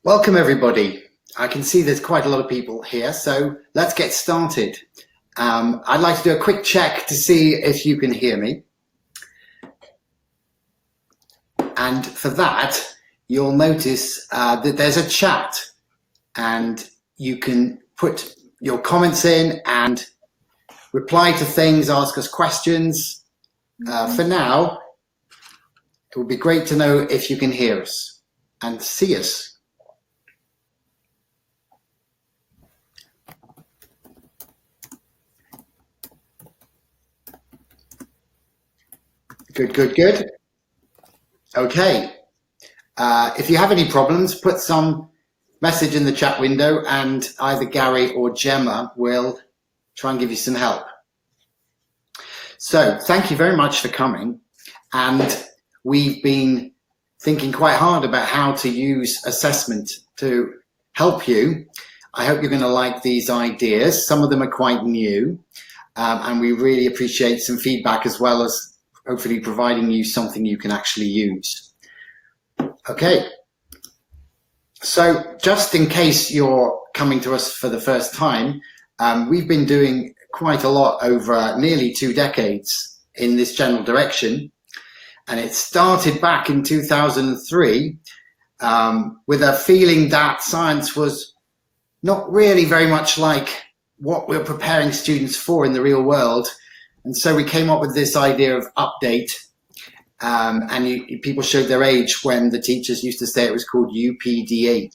Welcome everybody. I can see there's quite a lot of people here, so let's get started. I'd like to do a quick check to see if you can hear me. And for that, you'll notice that there's a chat and you can put your comments in and reply to things, ask us questions. For now, it would be great to know if you can hear us and see us. Good. Okay. If you have any problems, put some message in the chat window and either Gary or Gemma will try and give you some help. So thank you very much for coming. And we've been thinking quite hard about how to use assessment to help you. I hope you're going to like these ideas. Some of them are quite new, and we really appreciate some feedback as well as hopefully providing you something you can actually use. Okay, so just in case you're coming to us for the first time, we've been doing quite a lot over nearly 2 decades in this general direction. And it started back in 2003 with a feeling that science was not really very much like what we're preparing students for in the real world. And so we came up with this idea of update, and people showed their age when the teachers used to say it was called UPD8,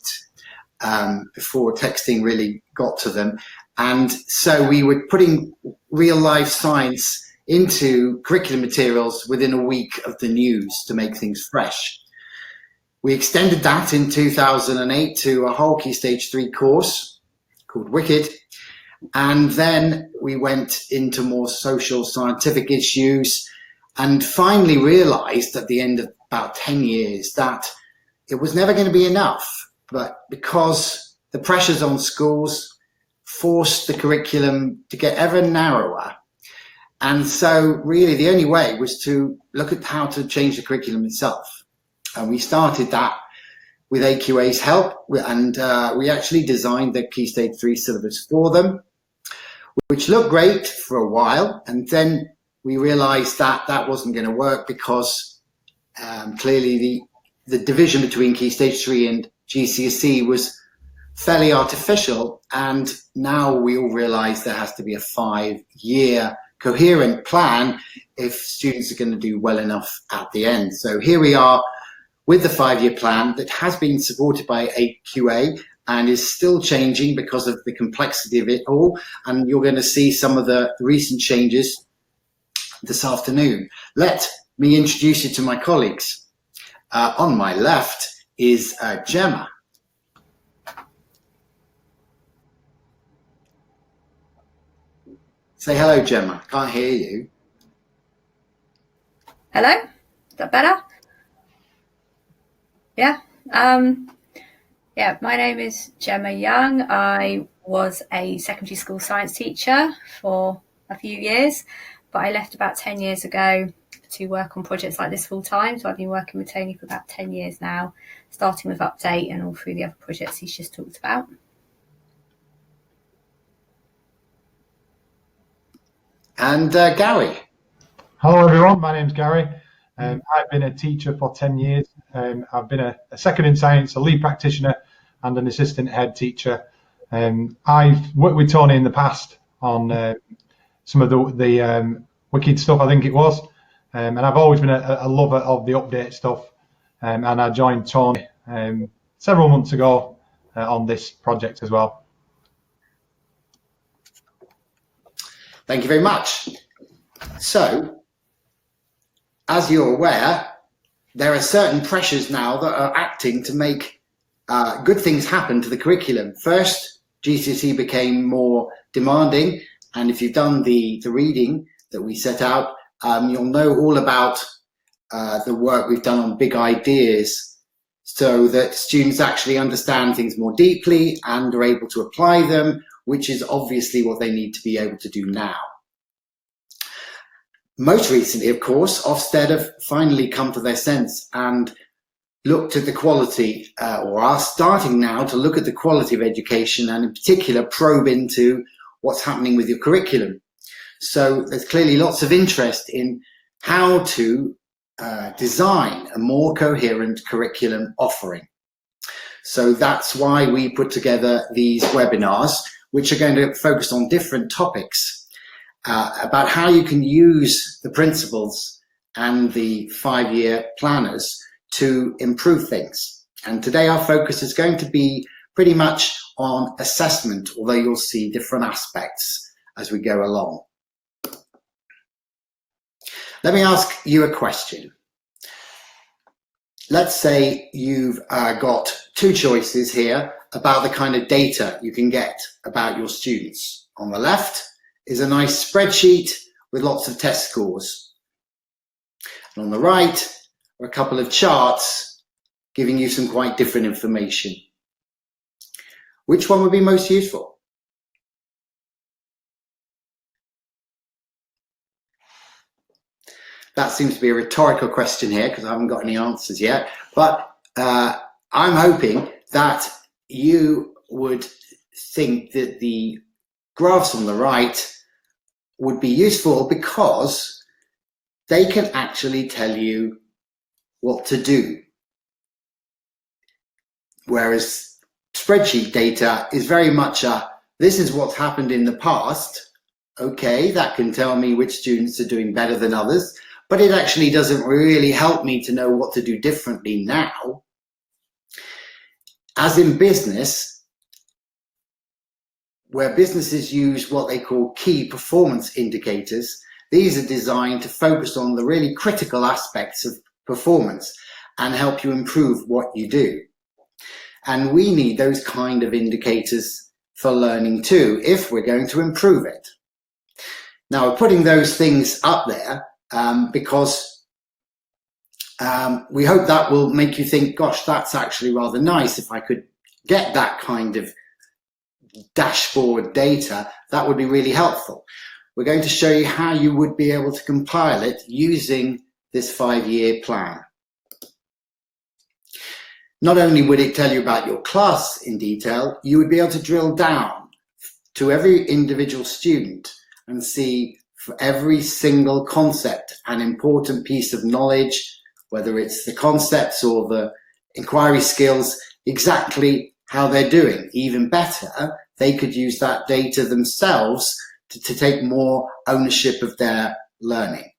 before texting really got to them. And so we were putting real life science into curriculum materials within a week of the news to make things fresh. We extended that in 2008 to a whole Key Stage 3 course called Wicked. And then we went into more social scientific issues and finally realized at the end of about 10 years that it was never going to be enough. But because the pressures on schools forced the curriculum to get ever narrower. And so really the only way was to look at how to change the curriculum itself. And we started that with AQA's help, and we actually designed the Key Stage 3 syllabus for them, which looked great for a while. And then we realized that that wasn't going to work because clearly the division between Key Stage 3 and GCSE was fairly artificial. And now we all realize there has to be a 5-year coherent plan if students are going to do well enough at the end. So here we are with the 5-year plan that has been supported by AQA and is still changing because of the complexity of it all. And you're going to see some of the recent changes this afternoon. Let me introduce you to my colleagues. On my left is Gemma. Say hello, Gemma. Can't hear you. Hello? Is that better? Yeah. Yeah, my name is Gemma Young. I was a secondary school science teacher for a few years, but I left about 10 years ago to work on projects like this full time. So I've been working with Tony for about 10 years now, starting with Update and all through the other projects he's just talked about. And Gary. Hello everyone, my name's Gary. I've been a teacher for 10 years. I've been a second in science, a lead practitioner and an assistant head teacher. I've worked with Tony in the past on some of the Wicked stuff, I think it was. And I've always been a lover of the update stuff. And I joined Tony several months ago on this project as well. Thank you very much. So, as you're aware, there are certain pressures now that are acting to make good things happen to the curriculum. First, GCSE became more demanding, and if you've done the reading that we set out, you'll know all about the work we've done on big ideas so that students actually understand things more deeply and are able to apply them, which is obviously what they need to be able to do now. Most recently, of course, Ofsted have finally come to their sense and looked at the quality, or are starting now to look at the quality of education, and in particular probe into what's happening with your curriculum. So there's clearly lots of interest in how to design a more coherent curriculum offering. So that's why we put together these webinars, which are going to focus on different topics about how you can use the principles and the 5-year planners to improve things. And today our focus is going to be pretty much on assessment, although you'll see different aspects as we go along. Let me ask you a question. Let's say you've got two choices here about the kind of data you can get about your students. On the left is a nice spreadsheet with lots of test scores. And on the right are a couple of charts giving you some quite different information. Which one would be most useful? That seems to be a rhetorical question here because I haven't got any answers yet, but I'm hoping that you would think that the graphs on the right would be useful because they can actually tell you what to do. Whereas spreadsheet data is very much this is what's happened in the past. Okay, that can tell me which students are doing better than others, but it actually doesn't really help me to know what to do differently now. As in business, where businesses use what they call key performance indicators, these are designed to focus on the really critical aspects of performance and help you improve what you do. And we need those kind of indicators for learning too, if we're going to improve it. Now, we're putting those things up there because we hope that will make you think, gosh, that's actually rather nice. If I could get that kind of dashboard data, that would be really helpful. We're going to show you how you would be able to compile it using this 5-year plan. Not only would it tell you about your class in detail, you would be able to drill down to every individual student and see for every single concept and important piece of knowledge, whether it's the concepts or the inquiry skills, exactly how they're doing. Even better, they could use that data themselves to take more ownership of their learning.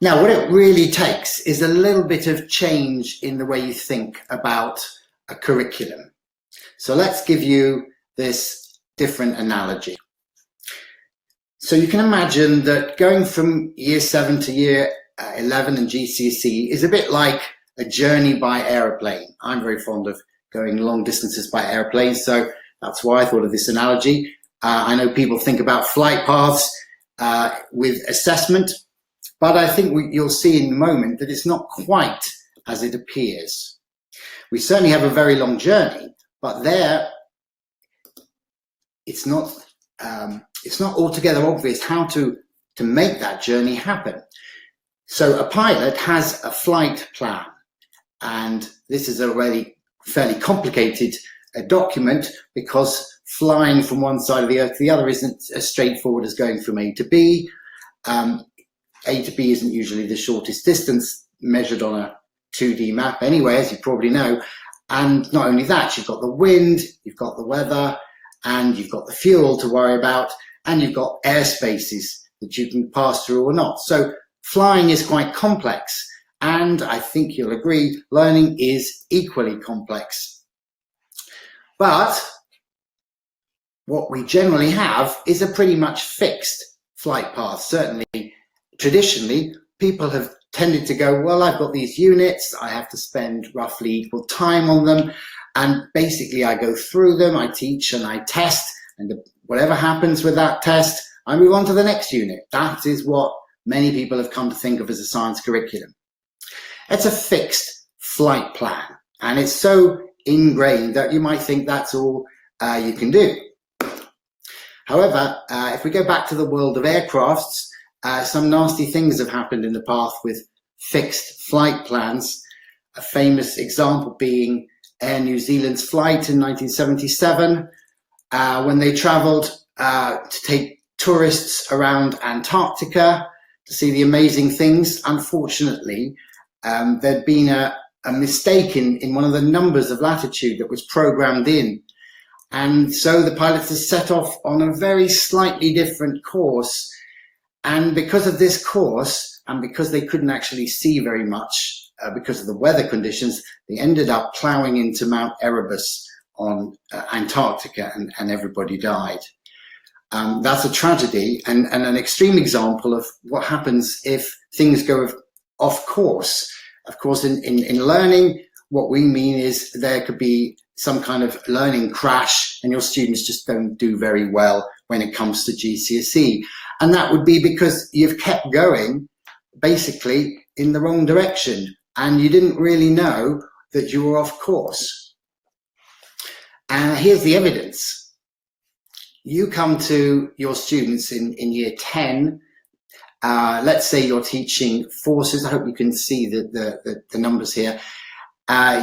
Now, what it really takes is a little bit of change in the way you think about a curriculum. So let's give you this different analogy. So you can imagine that going from year 7 to year 11 and GCSE is a bit like a journey by aeroplane. I'm very fond of going long distances by airplane, so that's why I thought of this analogy. I know people think about flight paths with assessment, but I think you'll see in a moment that it's not quite as it appears. We certainly have a very long journey, but there it's not altogether obvious how to make that journey happen. So a pilot has a flight plan, and this is a really fairly complicated document because flying from one side of the earth to the other isn't as straightforward as going from A to B. A to B isn't usually the shortest distance measured on a 2D map anyway, as you probably know. And not only that, you've got the wind, you've got the weather, and you've got the fuel to worry about, and you've got airspaces that you can pass through or not. So flying is quite complex, and I think you'll agree, learning is equally complex. But what we generally have is a pretty much fixed flight path. Certainly, traditionally, people have tended to go, well, I've got these units, I have to spend roughly equal time on them, and basically I go through them, I teach and I test, and whatever happens with that test, I move on to the next unit. That is what many people have come to think of as a science curriculum. It's a fixed flight plan, and it's so ingrained that you might think that's all you can do. However, if we go back to the world of aircrafts, some nasty things have happened in the past with fixed flight plans, a famous example being Air New Zealand's flight in 1977, when they travelled to take tourists around Antarctica to see the amazing things. Unfortunately, there'd been a mistake in one of the numbers of latitude that was programmed in. And so the pilots had set off on a very slightly different course. And because of this course, and because they couldn't actually see very much because of the weather conditions, they ended up ploughing into Mount Erebus on Antarctica, and everybody died. That's a tragedy and an extreme example of what happens if things go off course. Of course, in learning, what we mean is there could be some kind of learning crash and your students just don't do very well when it comes to GCSE. And that would be because you've kept going basically in the wrong direction and you didn't really know that you were off course. And here's the evidence. You come to your students in year 10, let's say you're teaching forces. I hope you can see the numbers here.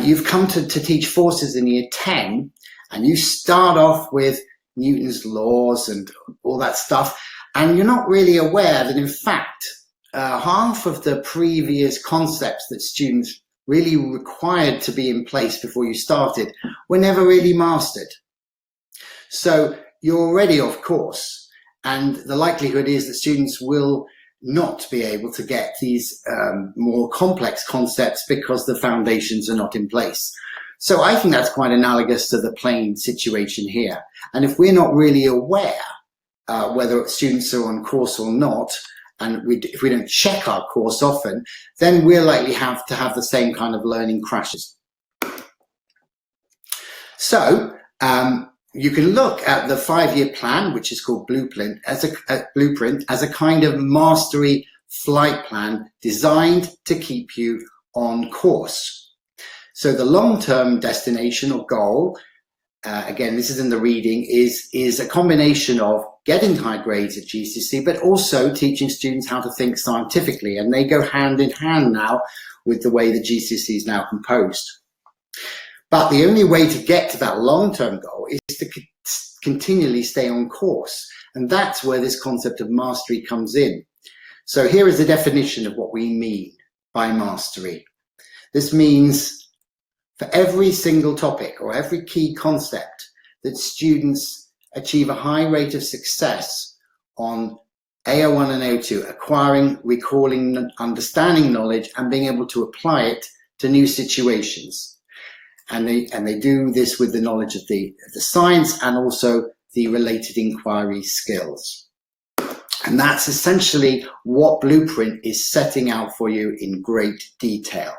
You've come to teach forces in year 10, and you start off with Newton's laws and all that stuff, and you're not really aware that in fact half of the previous concepts that students really required to be in place before you started were never really mastered. So you're already off course, and the likelihood is that students will not be able to get these more complex concepts because the foundations are not in place. So I think that's quite analogous to the plane situation here. And if we're not really aware whether students are on course or not, and if we don't check our course often, then we're likely have to have the same kind of learning crashes. So you can look at the 5-year plan, which is called Blueprint, as a kind of mastery flight plan designed to keep you on course. So the long-term destination or goal, again, this is in the reading, is a combination of getting high grades at GCSE, but also teaching students how to think scientifically. And they go hand in hand now with the way the GCSE is now composed. But the only way to get to that long-term goal is to continually stay on course. And that's where this concept of mastery comes in. So here is the definition of what we mean by mastery. This means for every single topic or every key concept that students achieve a high rate of success on AO1 and AO2, acquiring, recalling, understanding knowledge and being able to apply it to new situations. And they do this with the knowledge of the science and also the related inquiry skills. And that's essentially what Blueprint is setting out for you in great detail.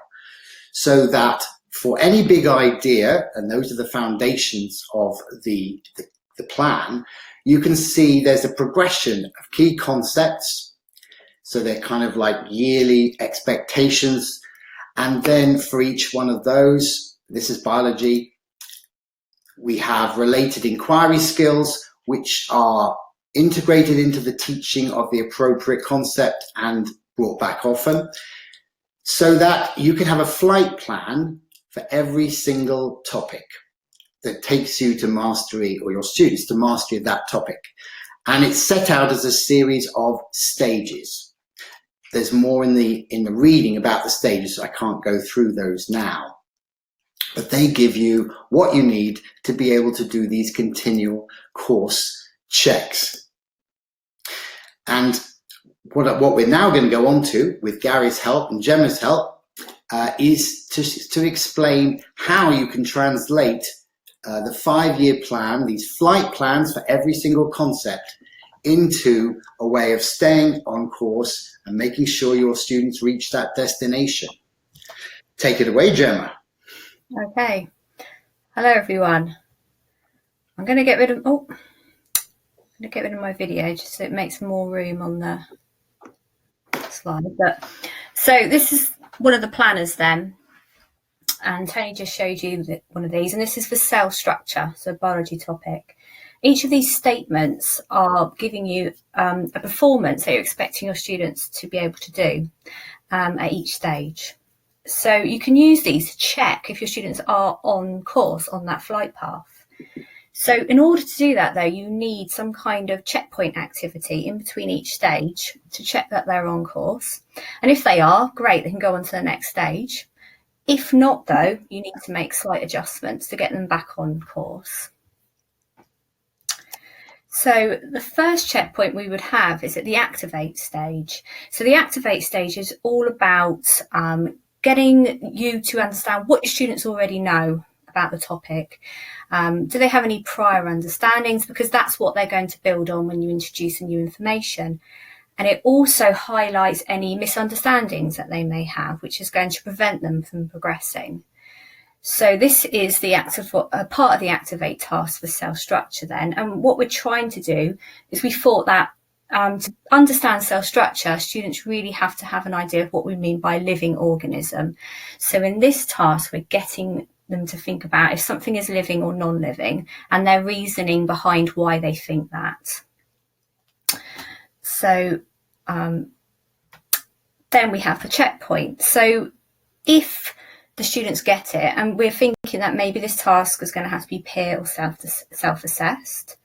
So that for any big idea, and those are the foundations of the plan, you can see there's a progression of key concepts. So they're kind of like yearly expectations. And then for each one of those, this is biology, we have related inquiry skills, which are integrated into the teaching of the appropriate concept and brought back often, so that you can have a flight plan for every single topic that takes you to mastery, or your students to mastery of that topic. And it's set out as a series of stages. There's more in the reading about the stages, so I can't go through those now. But they give you what you need to be able to do these continual course checks. And what we're now going to go on to, with Gary's help and Gemma's help, is to explain how you can translate the 5-year plan, these flight plans for every single concept, into a way of staying on course and making sure your students reach that destination. Take it away, Gemma. Okay. Hello, everyone. I'm going to get rid of my video just so it makes more room on the slide. So this is one of the planners then, and Tony just showed you one of these, and this is for cell structure, so biology topic. Each of these statements are giving you a performance that you're expecting your students to be able to do. at each stage. So you can use these to check if your students are on course on that flight path. So in order to do that, though, you need some kind of checkpoint activity in between each stage to check that they're on course. And if they are, great, they can go on to the next stage. If not, though, you need to make slight adjustments to get them back on course. So the first checkpoint we would have is at the activate stage. So the activate stage is all about getting you to understand what your students already know about the topic. Do they have any prior understandings? Because that's what they're going to build on when you introduce the new information. And it also highlights any misunderstandings that they may have, which is going to prevent them from progressing. So this is the part of the activate task for cell structure then. And what we're trying to do is we thought that to understand cell structure, students really have to have an idea of what we mean by living organism. So in this task, we're getting them to think about if something is living or non-living and their reasoning behind why they think that. So then we have the checkpoint. So if the students get it, and we're thinking that maybe this task is going to have to be peer or self-assessed.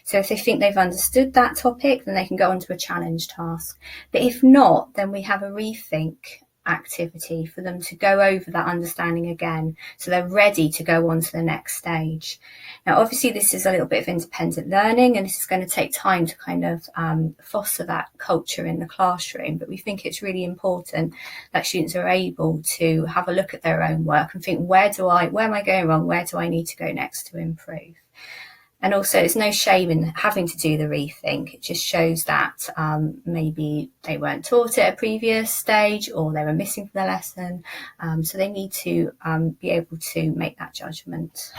So if they think they've understood that topic, then they can go on to a challenge task. But if not, then we have a rethink activity for them to go over that understanding again, so they're ready to go on to the next stage. Now, obviously, this is a little bit of independent learning, and this is going to take time to kind of foster that culture in the classroom. But we think it's really important that students are able to have a look at their own work and think, where am I going wrong? Where do I need to go next to improve? And also, there's no shame in having to do the rethink. It just shows that maybe they weren't taught it at a previous stage, or they were missing from the lesson. So they need to be able to make that judgment.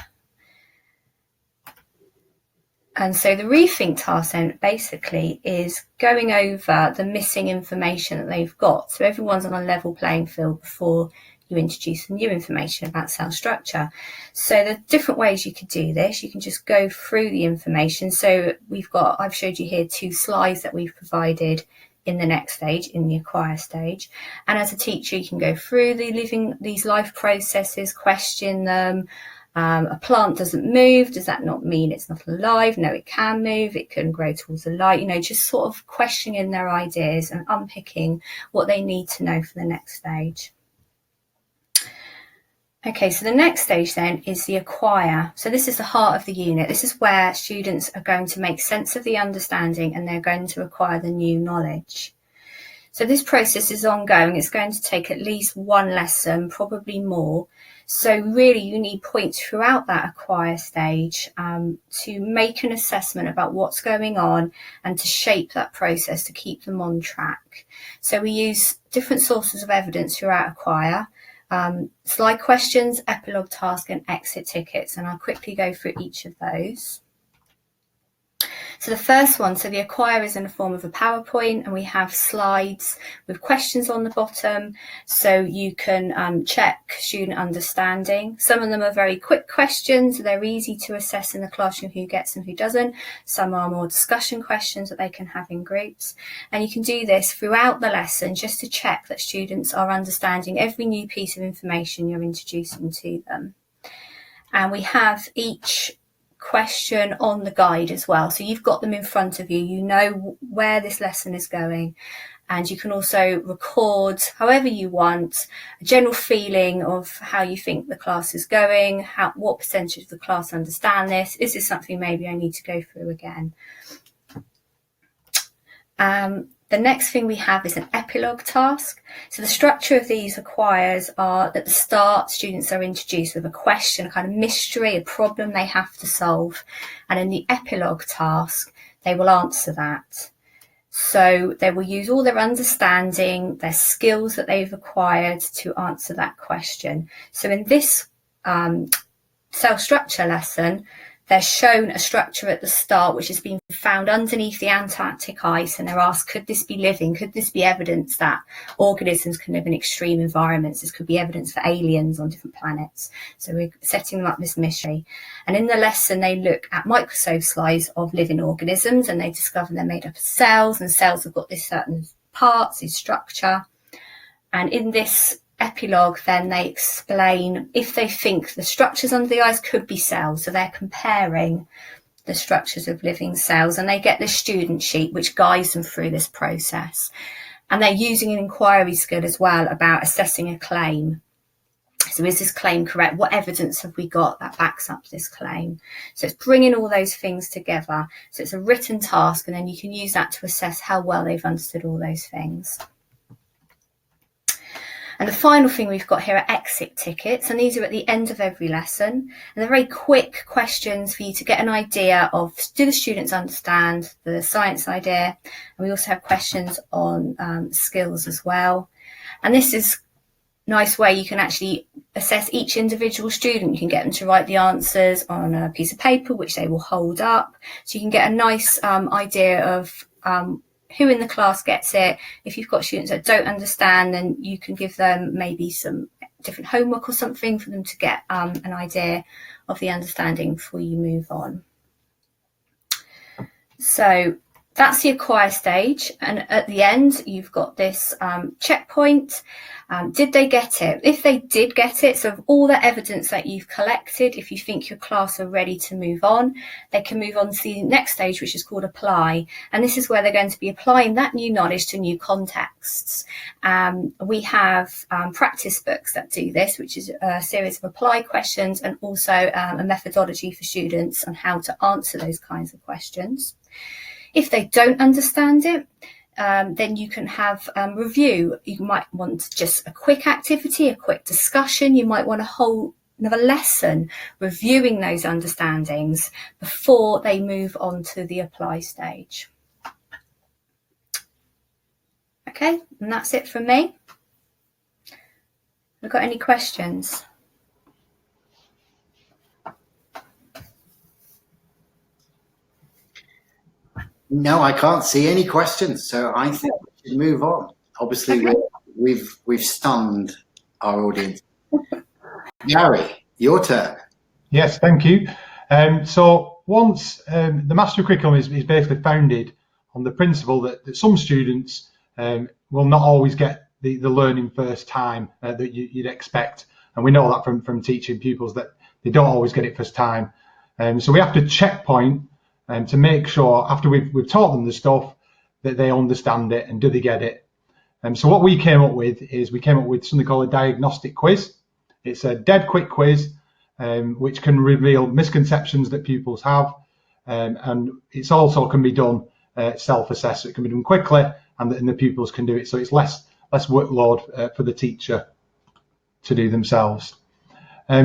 And so the rethink task then basically is going over the missing information that they've got. So everyone's on a level playing field before you introduce new information about cell structure. So the different ways you could do this, you can just go through the information. So I've showed you here 2 slides that we've provided in the next stage, in the acquire stage. And as a teacher, you can go through these life processes, question them. A plant doesn't move. Does that not mean it's not alive? No, it can move. It can grow towards the light. Just sort of questioning their ideas and unpicking what they need to know for the next stage. Okay, so the next stage then is the acquire. So this is the heart of the unit. This is where students are going to make sense of the understanding and they're going to acquire the new knowledge. So this process is ongoing. It's going to take at least 1 lesson, probably more. So really you need points throughout that acquire stage to make an assessment about what's going on and to shape that process to keep them on track. So we use different sources of evidence throughout acquire. Slide questions, epilogue task, and exit tickets, and I'll quickly go through each of those. So the first one, so the acquire is in the form of a PowerPoint, and we have slides with questions on the bottom, so you can check student understanding. Some of them are very quick questions, they're easy to assess in the classroom who gets and who doesn't. Some are more discussion questions that they can have in groups, and you can do this throughout the lesson just to check that students are understanding every new piece of information you're introducing to them. And we have each question on the guide as well, so you've got them in front of you, you know where this lesson is going, and you can also record however you want a general feeling of how you think the class is going, what percentage of the class understand this, is this something maybe I need to go through again. The next thing we have is an epilogue task. So the structure of these acquires are at the start, students are introduced with a question, a kind of mystery, a problem they have to solve. And in the epilogue task, they will answer that. So they will use all their understanding, their skills that they've acquired to answer that question. So in this cell structure lesson, they're shown a structure at the start which has been found underneath the Antarctic ice, and they're asked, could this be living? Could this be evidence that organisms can live in extreme environments? This could be evidence for aliens on different planets. So we're setting them up this mystery. And in the lesson, they look at microscope slides of living organisms, and they discover they're made up of cells, and cells have got this certain parts, this structure. And in this epilogue, then they explain if they think the structures under the eyes could be cells. So they're comparing the structures of living cells, and they get the student sheet which guides them through this process. And they're using an inquiry skill as well about assessing a claim. So is this claim correct? What evidence have we got that backs up this claim? So it's bringing all those things together. So it's a written task, and then you can use that to assess how well they've understood all those things. And the final thing we've got here are exit tickets, and these are at the end of every lesson. And they're very quick questions for you to get an idea of, do the students understand the science idea? And we also have questions on skills as well. And this is a nice way you can actually assess each individual student. You can get them to write the answers on a piece of paper, which they will hold up. So you can get a nice idea of who in the class gets it. If you've got students that don't understand, then you can give them maybe some different homework or something for them to get an idea of the understanding before you move on. So that's the acquire stage, and at the end you've got this checkpoint. Did they get it? If they did get it, so of all the evidence that you've collected, if you think your class are ready to move on, they can move on to the next stage, which is called apply. And this is where they're going to be applying that new knowledge to new contexts. We have practice books that do this, which is a series of apply questions, and also a methodology for students on how to answer those kinds of questions. If they don't understand it, then you can have review. You might want just a quick activity, a quick discussion. You might want a whole another lesson reviewing those understandings before they move on to the apply stage. Okay, and that's it from me. Have you got any questions? No, I can't see any questions, so I think we should move on. Obviously, okay. we've stunned our audience. Gary, your turn. Yes, thank you. So once the Mastery Curriculum is basically founded on the principle that some students will not always get the learning first time that you'd expect, and we know that from teaching pupils that they don't always get it first time. So we have to checkpoint to make sure after we've taught them the stuff that they understand it and do they get it. So what we came up with is something called a diagnostic quiz. It's a dead quick quiz which can reveal misconceptions that pupils have, and it's also can be done self-assessed. So it can be done quickly, and the pupils can do it. So it's less workload for the teacher to do themselves.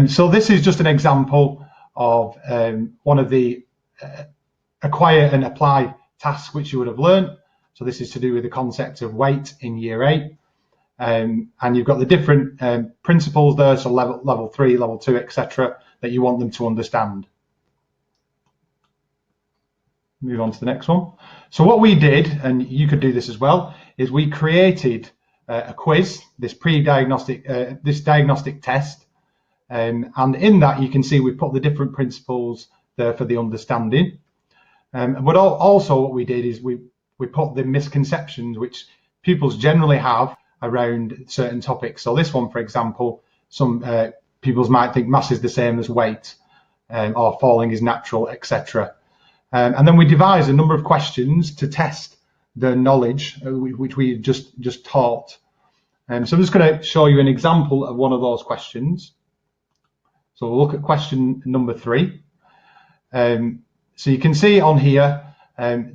So this is just an example of one of the acquire and apply tasks which you would have learned. So this is to do with the concept of weight in year 8. And you've got the different principles there, so level 3, level 2, etc., that you want them to understand. Move on to the next one. So what we did, and you could do this as well, is we created a quiz, this diagnostic test, and in that you can see we put the different principles there for the understanding. But also what we did is we put the misconceptions which pupils generally have around certain topics. So this one, for example, some pupils might think mass is the same as weight, or falling is natural, etc. And then we devised a number of questions to test the knowledge which we just taught. So I'm just going to show you an example of one of those questions. So we'll look at question number 3. So you can see on here,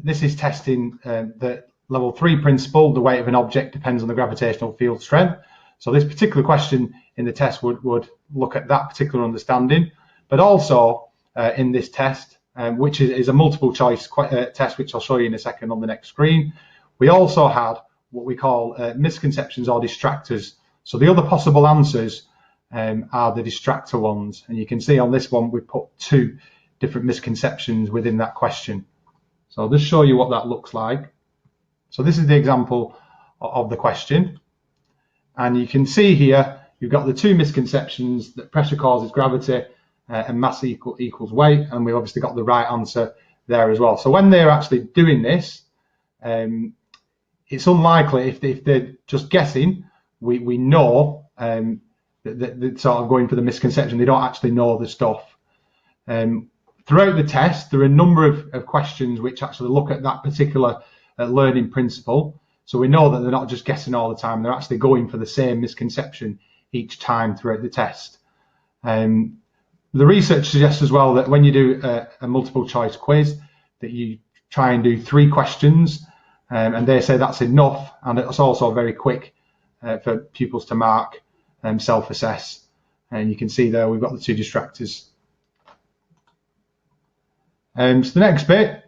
this is testing the level 3 principle, the weight of an object depends on the gravitational field strength. So this particular question in the test would look at that particular understanding, but also in this test, which is a multiple choice test, which I'll show you in a second on the next screen, we also had what we call misconceptions or distractors. So the other possible answers are the distractor ones, and you can see on this one we put 2 different misconceptions within that question. So I'll just show you what that looks like. So this is the example of the question, and you can see here you've got the 2 misconceptions that pressure causes gravity and mass equals weight, and we've obviously got the right answer there as well. So when they're actually doing this, it's unlikely if they're just guessing we know that sort of going for the misconception. They don't actually know the stuff. Throughout the test, there are a number of questions which actually look at that particular learning principle. So we know that they're not just guessing all the time, they're actually going for the same misconception each time throughout the test. The research suggests as well that when you do a multiple choice quiz, that you try and do 3 questions, and they say that's enough, and it's also very quick for pupils to mark and self-assess. And you can see there we've got the 2 distractors. So the next bit.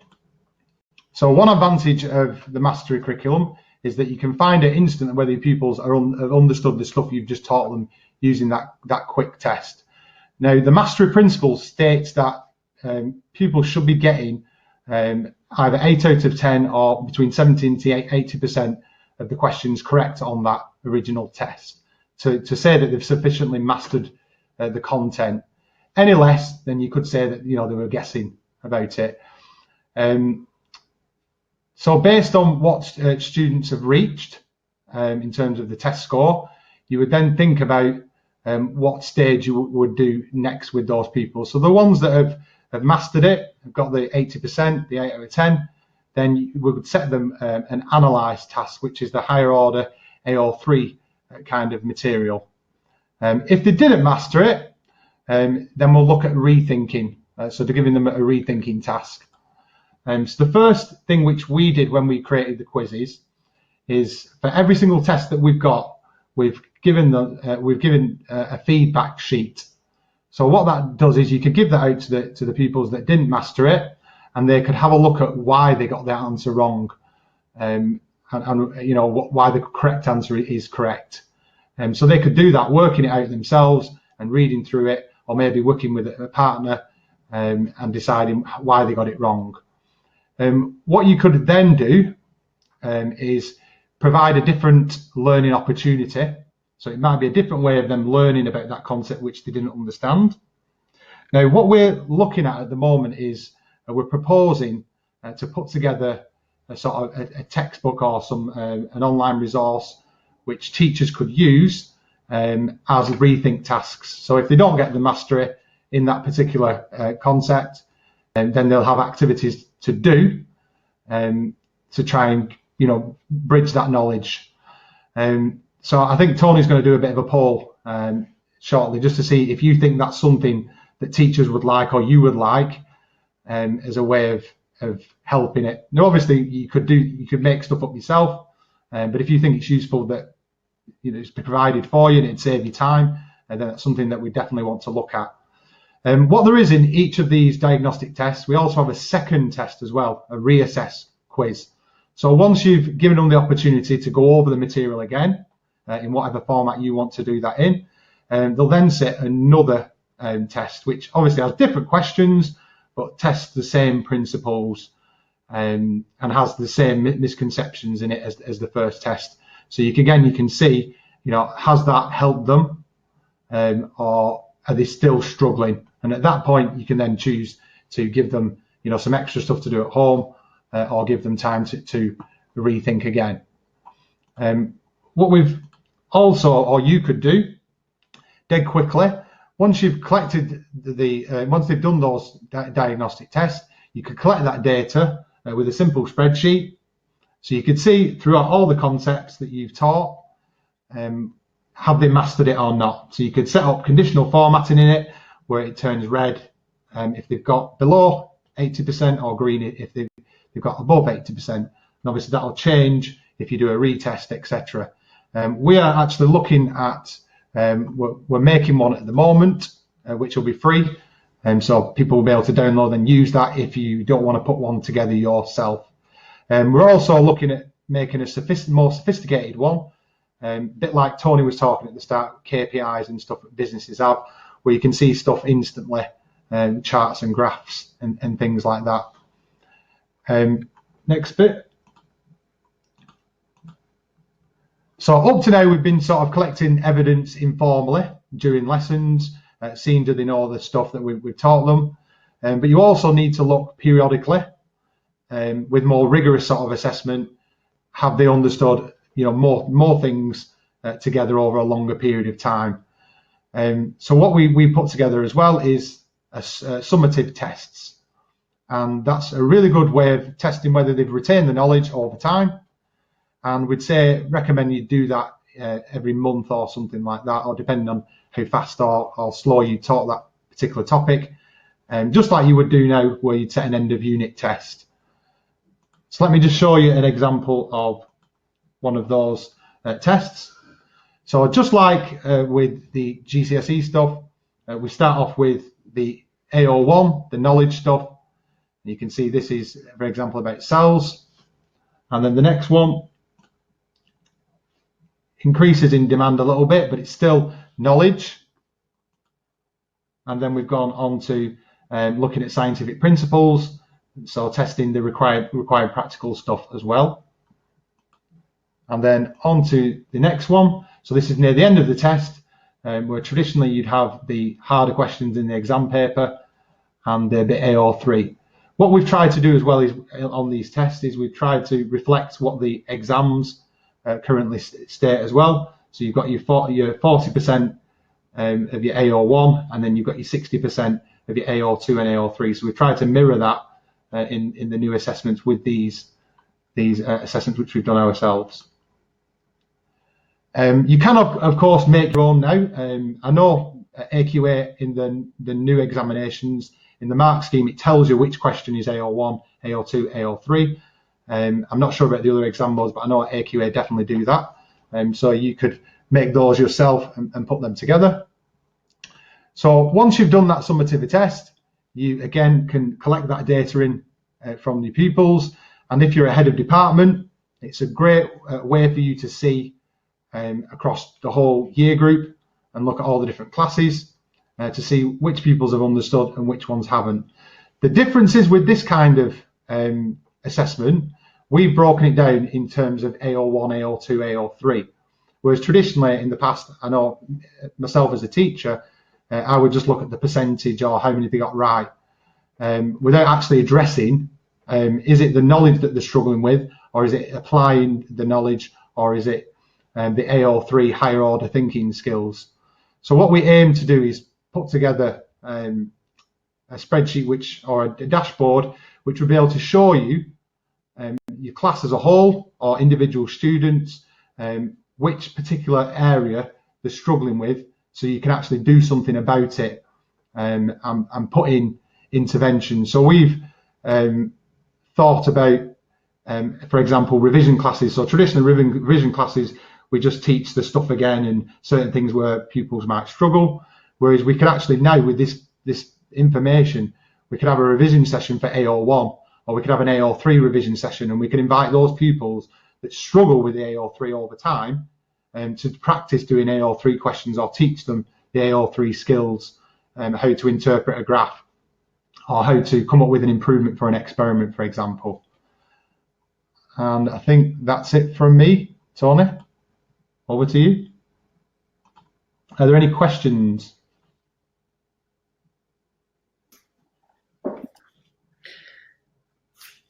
So one advantage of the mastery curriculum is that you can find it instantly whether your pupils have understood the stuff you've just taught them using that quick test. Now, the mastery principle states that pupils should be getting either 8 out of 10 or between 70 to 80% of the questions correct on that original test to say that they've sufficiently mastered the content. Any less, then you could say that they were guessing about it. So based on what students have reached in terms of the test score, you would then think about what stage you would do next with those people. So the ones that have mastered it, have got the 80%, the 8 out of 10, then we would set them an analyse task, which is the higher order AO3 kind of material. If they didn't master it, then we'll look at rethinking. So they're giving them a rethinking task. So the first thing which we did when we created the quizzes is for every single test that we've got, we've given a feedback sheet. So what that does is you could give that out to the pupils that didn't master it, and they could have a look at why they got their answer wrong, and why the correct answer is correct. So they could do that, working it out themselves and reading through it, or maybe working with a partner and deciding why they got it wrong. What you could then do is provide a different learning opportunity. So it might be a different way of them learning about that concept which they didn't understand. Now, what we're looking at the moment is we're proposing to put together a sort of a textbook or an online resource which teachers could use as rethink tasks. So if they don't get the mastery in that particular concept, then they'll have activities to do to try and bridge that knowledge. So I think Tony's going to do a bit of a poll shortly, just to see if you think that's something that teachers would like or you would like as a way of helping it. Now, obviously, you could make stuff up yourself, but if you think it's useful that it's provided for you and it'd save you time, then that's something that we definitely want to look at. What there is in each of these diagnostic tests, we also have a second test as well, a reassess quiz. So once you've given them the opportunity to go over the material again, in whatever format you want to do that in, they'll then set another test, which obviously has different questions, but tests the same principles and has the same misconceptions in it as the first test. So you can see, has that helped them, or are they still struggling? And at that point, you can then choose to give them, some extra stuff to do at home, or give them time to rethink again. What we've also, or you could do dead quickly, once you've collected once they've done those diagnostic tests, you could collect that data with a simple spreadsheet. So you could see throughout all the concepts that you've taught, have they mastered it or not? So you could set up conditional formatting in it, where it turns red if they've got below 80% or green if they've got above 80%. And obviously that'll change if you do a retest, etc. We are actually looking at, we're making one at the moment, which will be free. So people will be able to download and use that if you don't want to put one together yourself. We're also looking at making a more sophisticated one, a bit like Tony was talking at the start, KPIs and stuff that businesses have, where you can see stuff instantly, charts and graphs and things like that. Next bit. So up to now, we've been sort of collecting evidence informally during lessons, seeing do they know the stuff that we've taught them. But you also need to look periodically with more rigorous sort of assessment. Have they understood, more things together over a longer period of time. So what we put together as well is summative tests. And that's a really good way of testing whether they've retained the knowledge over time. And we'd recommend you do that every month or something like that, or depending on how fast or slow you taught that particular topic. Just like you would do now, where you'd set an end of unit test. So let me just show you an example of one of those tests. So just like with the GCSE stuff, we start off with the AO1, the knowledge stuff. You can see this is, for example, about cells. And then the next one increases in demand a little bit, but it's still knowledge. And then we've gone on to looking at scientific principles, so testing the required practical stuff as well. And then on to the next one. So this is near the end of the test, where traditionally you'd have the harder questions in the exam paper and the AO3. What we've tried to do as well is on these tests is we've tried to reflect what the exams currently state as well. So you've got your 40% of your AO1, and then you've got your 60% of your AO2 and AO3. So we've tried to mirror that in the new assessments with these assessments which we've done ourselves. You can of course make your own now. I know AQA in the new examinations, in the mark scheme, it tells you which question is AO1, AO2, AO3. I'm not sure about the other exam boards, but I know AQA definitely do that. So you could make those yourself and put them together. So once you've done that summative test, you again can collect that data in from the pupils. And if you're a head of department, it's a great way for you to see across the whole year group and look at all the different classes to see which pupils have understood and which ones haven't. The differences with this kind of assessment, we've broken it down in terms of AO1, AO2, AO3. Whereas traditionally in the past, I know myself as a teacher, I would just look at the percentage or how many they got right, without actually addressing, is it the knowledge that they're struggling with, or is it applying the knowledge, or is it the AO3 higher order thinking skills? So what we aim to do is put together a spreadsheet or a dashboard which will be able to show you your class as a whole or individual students which particular area they're struggling with, so you can actually do something about it and put in intervention. So we've thought about, for example, revision classes. So traditionally revision classes, we just teach the stuff again and certain things where pupils might struggle. Whereas we could actually now, with this information, we could have a revision session for AO1, or we could have an AO3 revision session, and we can invite those pupils that struggle with the AO3 over time to practice doing AO3 questions, or teach them the AO3 skills, how to interpret a graph, or how to come up with an improvement for an experiment, for example. And I think that's it from me. Tony, over to you. Are there any questions?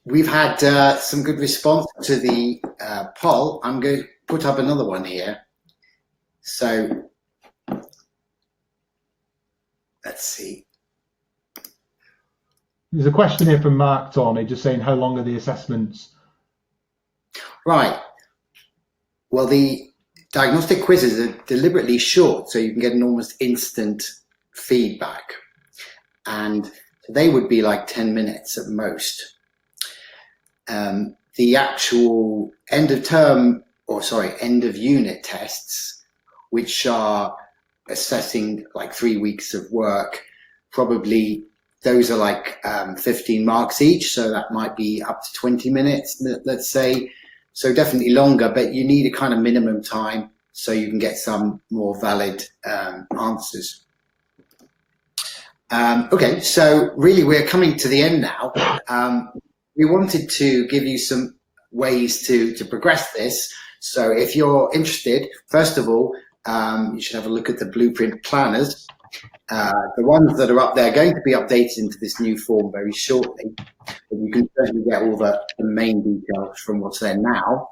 We've had some good response to the poll. I'm going to put up another one here. So let's see. There's a question here from Mark, Tony, just saying, how long are the assessments? Right. Well, the diagnostic quizzes are deliberately short, so you can get an almost instant feedback. And they would be like 10 minutes at most. The actual end of unit tests, which are assessing like 3 weeks of work, probably those are like 15 marks each, so that might be up to 20 minutes, let's say. So definitely longer, but you need a kind of minimum time so you can get some more valid answers. Okay, so really we're coming to the end now. We wanted to give you some ways to progress this. So if you're interested, first of all, you should have a look at the blueprint planners. The ones that are up there are going to be updated into this new form very shortly, but you can certainly get all the main details from what's there now.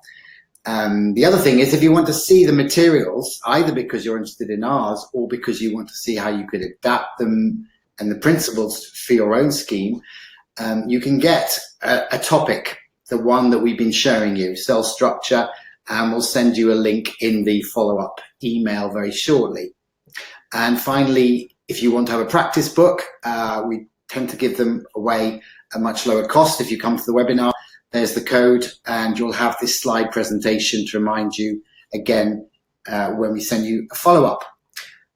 The other thing is, if you want to see the materials, either because you're interested in ours or because you want to see how you could adapt them and the principles for your own scheme, you can get a topic, the one that we've been showing you, cell structure, and we'll send you a link in the follow-up email very shortly. And finally, if you want to have a practice book, we tend to give them away at much lower cost. If you come to the webinar, there's the code, and you'll have this slide presentation to remind you again when we send you a follow-up.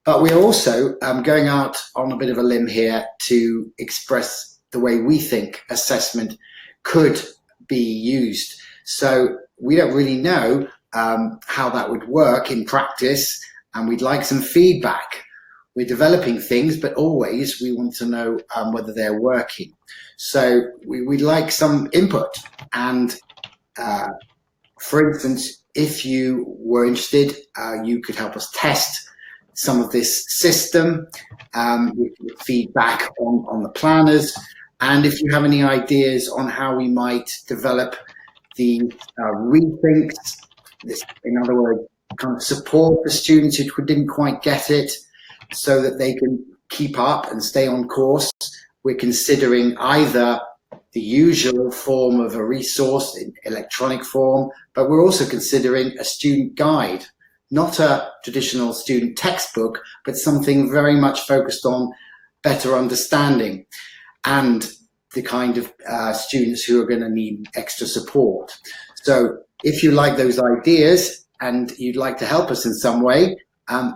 But we're also going out on a bit of a limb here to express the way we think assessment could be used. So we don't really know how that would work in practice, and we'd like some feedback. We're developing things, but always we want to know whether they're working. So we'd like some input. And for instance, if you were interested, you could help us test some of this system with feedback on the planners. And if you have any ideas on how we might develop the rethinks, this, in other words, kind of support the students who didn't quite get it so that they can keep up and stay on course, we're considering either the usual form of a resource in electronic form, but we're also considering a student guide, not a traditional student textbook, but something very much focused on better understanding and the kind of students who are going to need extra support. So if you like those ideas and you'd like to help us in some way,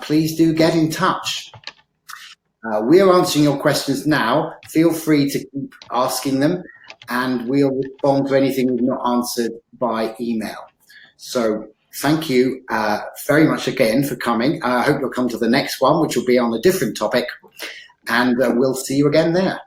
please do get in touch. We are answering your questions now. Feel free to keep asking them, and we'll respond to anything we've not answered by email. So thank you very much again for coming. I hope you'll come to the next one, which will be on a different topic, and we'll see you again there.